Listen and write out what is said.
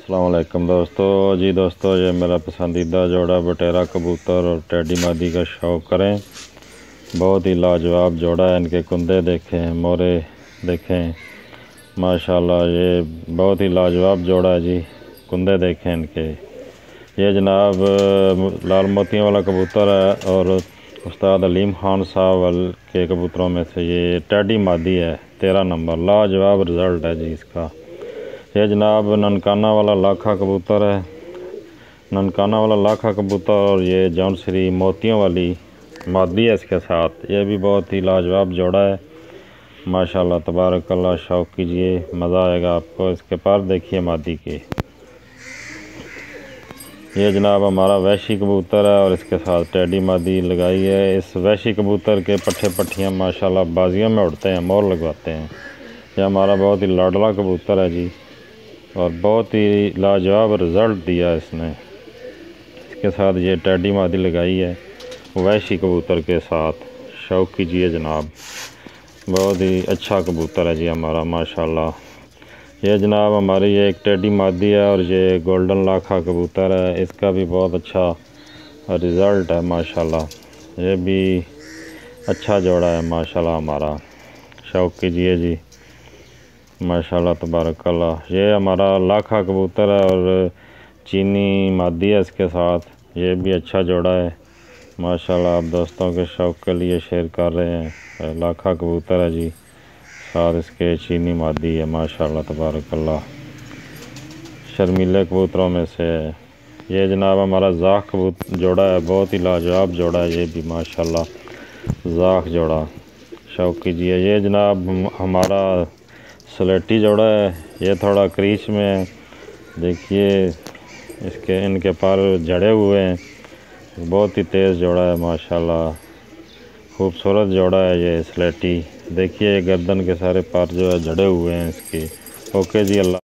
अस्सलाम वालेकुम दोस्तों। जी दोस्तों, ये मेरा पसंदीदा जोड़ा बटेरा कबूतर और टेडी मादी का शौक़ करें। बहुत ही लाजवाब जोड़ा है। इनके कुंदे देखें, मोरे देखें, माशाल्लाह ये बहुत ही लाजवाब जोड़ा है जी। कुंदे देखें इनके। ये जनाब लाल मोतियों वाला कबूतर है और उस्ताद अलीम खान साहब के कबूतरों में से ये टेडी मादी है। 13 नंबर लाजवाब रिज़ल्ट है जी इसका। ये जनाब ननकाना वाला लाखा कबूतर है। ननकाना वाला लाखा कबूतर और ये जौनसरी मोतियों वाली मादी है इसके साथ। ये भी बहुत ही लाजवाब जोड़ा है माशाल्लाह तबारकल्लाह। शौक़ कीजिए, मज़ा आएगा आपको। इसके पर देखिए मादी के। ये जनाब हमारा वैशी कबूतर है और इसके साथ टेडी मादी लगाई है। इस वैशी कबूतर के पट्ठे पट्टियाँ माशाल्लाह बाजियों में उड़ते हैं, मोर लगवाते हैं। यह हमारा बहुत ही लाडला कबूतर है जी और बहुत ही लाजवाब रिज़ल्ट दिया इसने। इसके साथ ये टेडी मादी लगाई है वैशी कबूतर के साथ। शौक़ कीजिए जनाब, बहुत ही अच्छा कबूतर है जी हमारा माशाल्लाह। ये जनाब हमारी ये एक टेडी मादी है और ये गोल्डन लाखा कबूतर है। इसका भी बहुत अच्छा रिज़ल्ट है माशाल्लाह। ये भी अच्छा जोड़ा है माशाल्लाह हमारा। शौक़ कीजिए जी माशाल्लाह तबारकल्लाह। ये हमारा लाखा कबूतर है और चीनी मादी है इसके साथ। ये भी अच्छा जोड़ा है माशाल्लाह। आप दोस्तों के शौक़ के लिए शेयर कर रहे हैं। लाखा कबूतर है जी, साथ इसके चीनी मादी है माशाल्लाह तबारकल्लाह। शर्मीले कबूतरों में से है। ये जनाब हमारा ज़ाख कबूतर जोड़ा है, बहुत ही लाजवाब जोड़ा है ये भी माशाल्लाह। ज़ाख जोड़ा, शौक़ कीजिए। ये जनाब हमारा स्लेटी जोड़ा है। ये थोड़ा क्रीच में है, देखिए इनके पर जड़े हुए हैं। बहुत ही तेज़ जोड़ा है माशाल्लाह। खूबसूरत जोड़ा है ये स्लेटी। देखिए गर्दन के सारे पर जो है जड़े हुए हैं इसके। ओके जी, अल्लाह।